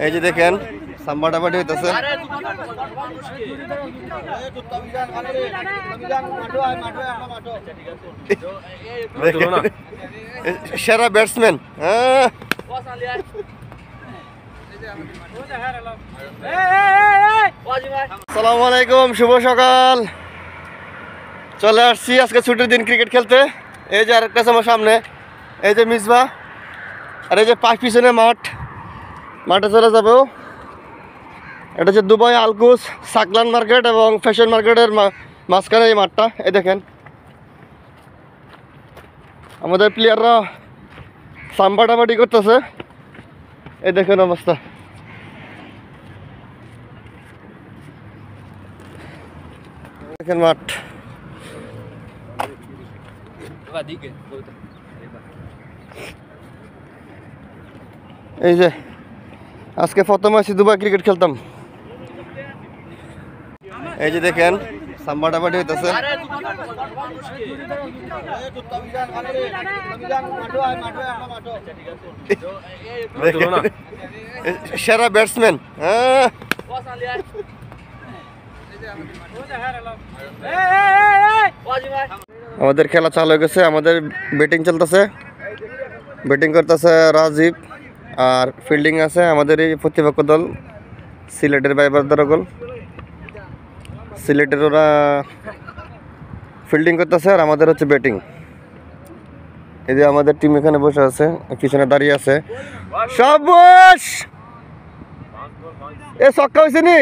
এই যে দেখেন সাম্বাটাবাটি হইতেছে। সেরা ব্যাটসম্যান। হ্যাঁ আসসালামু আলাইকুম, শুভ সকাল। চলে আসছি আজকে ছুটির দিন ক্রিকেট খেলতে। এই যে আরেকটা আছে আমার সামনে, এই যে মিসবা, আর এই যে পাঁচ পিছনে মাঠে চলে যাবো। এটা হচ্ছে দুবাই আলকুস সাকলান মার্কেট এবং ফ্যাশন মার্কেটের মাঝখানে এই মাঠটা। এই দেখেন আমাদের প্লেয়াররা সাম্বাটাবাটি করতেছে। এই দেখেন অবস্থা। দেখেন মাঠ, এই যে আজকে প্রথম আসি দুবাই ক্রিকেট খেলতাম। এই যে দেখেন সাম্বাটাবাটি হইতেছে। সেরা ব্যাটসম্যান। হ্যাঁ আমাদের খেলা চালু হয়ে গেছে, আমাদের ব্যাটিং চলতেছে। ব্যাটিং করতেছে রাজীব, আর ফিল্ডিং আছে আমাদের এই প্রতিপক্ষ দল সিলেটের বাইবারদারা গোল। সিলেটের ওরা ফিল্ডিং করতেছে আর আমাদের হচ্ছে ব্যাটিং। এই যে আমাদের টিম এখানে বসে আছে, পিছনে দাঁড়িয়ে আছে। শাবাশ, এ ছক্কা হয়েছে নি,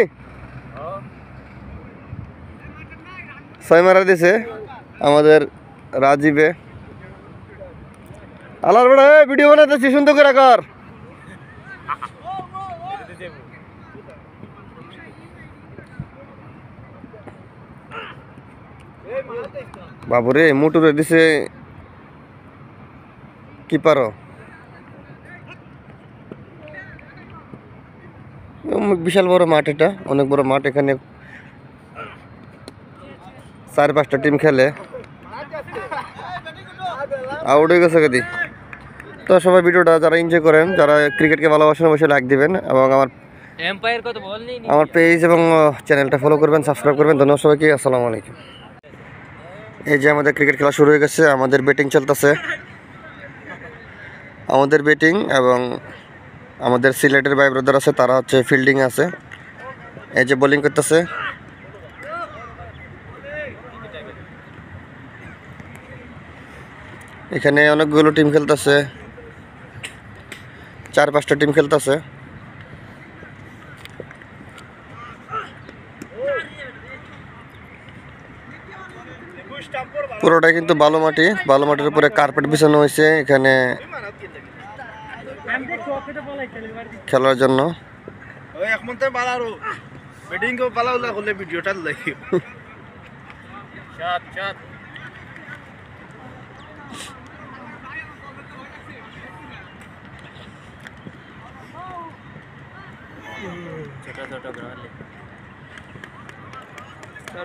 6 মারা দিছে আমাদের রাজীবে। আলার বড় ভিডিও বানাতেছি, সুন্দর করে কর। বাবুরে মুটুরে দিছে কিপারও। বিশাল বড় মাঠ, এটা অনেক বড় মাঠ। এখানে 4-5টা টিম খেলে। আউট হয়ে গেছে কদি। তো সবাই ভিডিওটা যারা এনজয় করেন, যারা ক্রিকেটকে ভালোবাসেন, অবশ্যই লাইক দিবেন এবং আমার পেজ এবং চ্যানেলটা ফলো করবেন, সাবস্ক্রাইব করবেন। ধন্যবাদ সবাইকে, আসসালামু আলাইকুম। এই যে আমাদের ক্রিকেট খেলা শুরু হয়ে গেছে, আমাদের ব্যাটিং চলতেছে। আমাদের ব্যাটিং এবং আমাদের সিলেটের ভাই ব্রাদার আছে, তারা হচ্ছে ফিল্ডিং আছে। এই যে বোলিং করতেছে। এখানে অনেকগুলো টিম খেলতেছে, 4-5টা টিম খেলতেছে। পুরোটাই কিন্তু বালু মাটি, বালু মাটির উপরে কার্পেট বিছানো হয়েছে এখানে খেলার জন্য।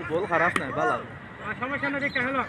বল খারাপ না, ভালো সমস্যা না, দেখা হলো।